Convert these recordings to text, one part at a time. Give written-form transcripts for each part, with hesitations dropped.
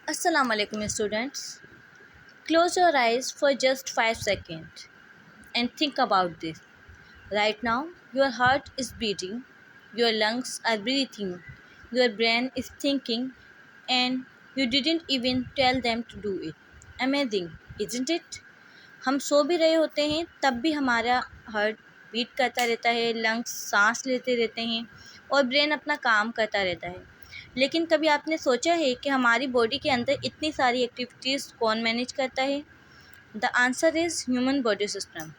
Assalamu alaikum students. Close your eyes for just 5 seconds and think about this. Right now, your heart is beating, your lungs are breathing, your brain is thinking, and you didn't even tell them to do it. Amazing, isn't it? हम सो भी रहे होते हैं तब भी हमारा heart beat करता रहता है, लंग्स सांस लेते रहते हैं और ब्रेन अपना काम करता रहता है। लेकिन कभी आपने सोचा है कि हमारी बॉडी के अंदर इतनी सारी एक्टिविटीज़ कौन मैनेज करता है? The answer is human body system.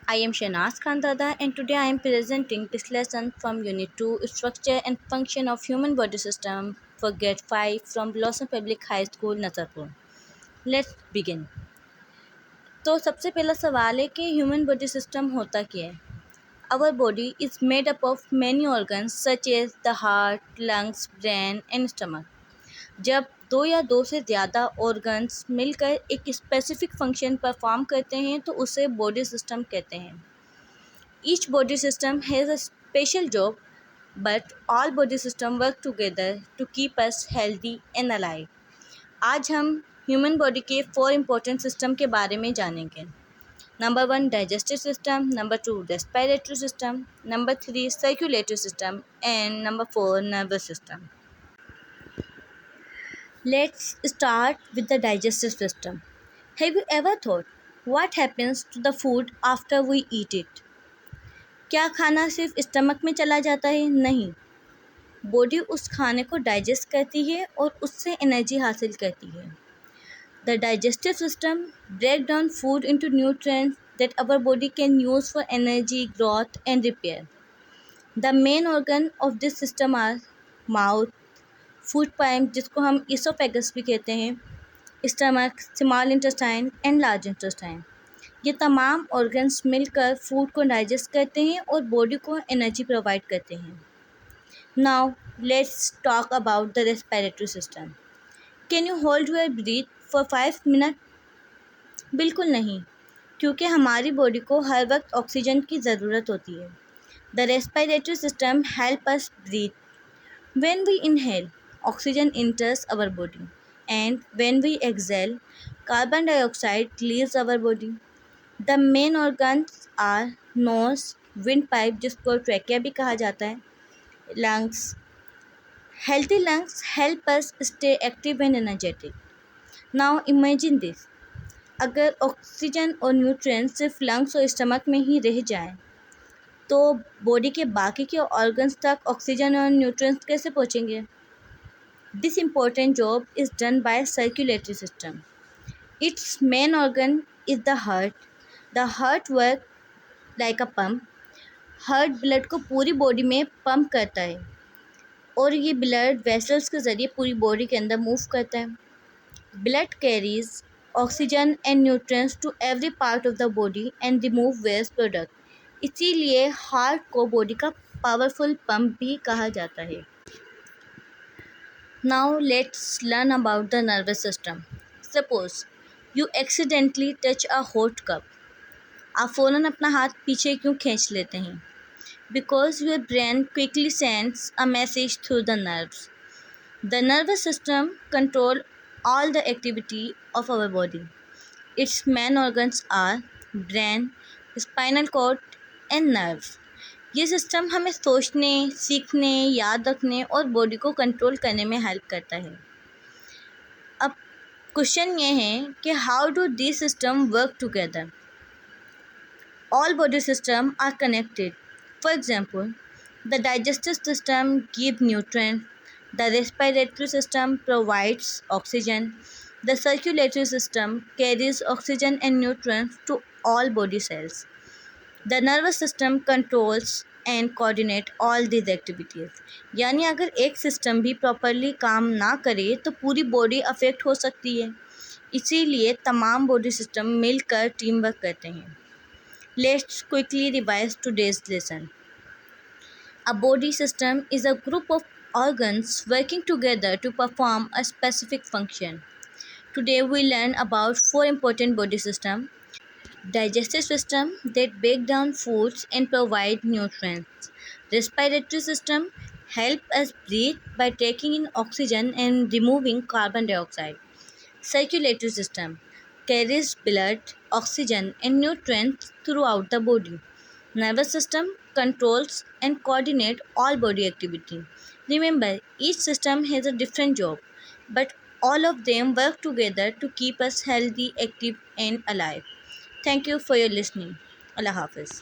I am Shanaz Khandada and today I am presenting this lesson from Unit 2 Structure and Function of Human Body System for Grade 5 from Blossom Public High School, Nazarpur. Let's begin. तो सबसे पहला सवाल है कि human body system होता क्या है? Our body is made up of many organs such as the heart, lungs, brain and stomach. जब दो या दो से ज़्यादा ऑर्गन्स मिलकर एक स्पेसिफिक फंक्शन परफॉर्म करते हैं तो उसे बॉडी सिस्टम कहते हैं। Each body system has a special job, but all body system work together to keep us healthy and alive. आज हम ह्यूमन बॉडी के 4 इम्पोर्टेंट सिस्टम के बारे में जानेंगे। Number 1 digestive system, number 2 respiratory system, number 3 circulatory system and number 4 nervous system. Let's start with the digestive system. Have you ever thought what happens to the food after we eat it? क्या खाना सिर्फ stomach में चला जाता है? नहीं, body उस खाने को डाइजेस्ट करती है और उससे एनर्जी हासिल करती है। The digestive system breaks down food into nutrients that our body can use for energy, growth and repair. The main organ of this system are mouth, food pipe जिसको हम इसोफेगस भी कहते हैं, stomach, small intestine and large intestine. ये तमाम organs मिलकर food को digest करते हैं और बॉडी को एनर्जी प्रोवाइड करते हैं। Now let's talk about the respiratory system. Can you hold your breathe for 5 minute? बिल्कुल नहीं, क्योंकि हमारी बॉडी को हर वक्त ऑक्सीजन की ज़रूरत होती है। The respiratory system help us breathe. When we inhale, oxygen enters our body, and when we exhale, carbon dioxide leaves our body. The main organs are nose, windpipe जिसको ट्रैकिया भी कहा जाता है, lungs. Healthy lungs help us stay active and energetic. Now imagine this. अगर oxygen और nutrients सिर्फ lungs और stomach में ही रह जाएं, तो बॉडी के बाकी के ऑर्गन्स तक ऑक्सीजन और न्यूट्रिएंट्स कैसे पहुंचेंगे? This important job is done by circulatory system. Its main organ is the heart. The heart works like a pump. Heart blood को पूरी बॉडी में पंप करता है और ये ब्लड वेसल्स के ज़रिए पूरी बॉडी के अंदर मूव करता है। Blood carries oxygen and nutrients to every part of the body and remove waste product. इसीलिए हार्ट को बॉडी का पावरफुल पंप भी कहा जाता है। Now let's learn about the nervous system. Suppose you accidentally touch a hot cup. आप फ़ौरन अपना हाथ पीछे क्यों खींच लेते हैं? Because your brain quickly sends a message through the nerves. The nervous system control all the activity of our body. Its main organs are brain, spinal cord and nerves. ये सिस्टम हमें सोचने, सीखने, याद रखने और बॉडी को control करने में हेल्प करता है। अब क्वेश्चन ये है कि how do this system work together? All body system are connected. For example, the digestive system give nutrient, the respiratory system provides oxygen, the circulatory system carries oxygen and nutrients to all body cells. The nervous system controls and coordinate all this activities. यानी अगर एक system भी properly काम ना करे तो पूरी body affect हो सकती है, इसीलिए तमाम बॉडी सिस्टम मिलकर टीम वर्क करते हैं। Let's quickly revise today's lesson. A body system is a group of organs working together to perform a specific function. Today we learn about 4 important body systems. Digestive system that break down foods and provide nutrients. Respiratory system help us breathe by taking in oxygen and removing carbon dioxide. Circulatory system carries blood, oxygen, and nutrients throughout the body. Nervous system controls and coordinates all body activity. Remember, each system has a different job, but all of them work together to keep us healthy, active, and alive. Thank you for your listening. Allah Hafiz.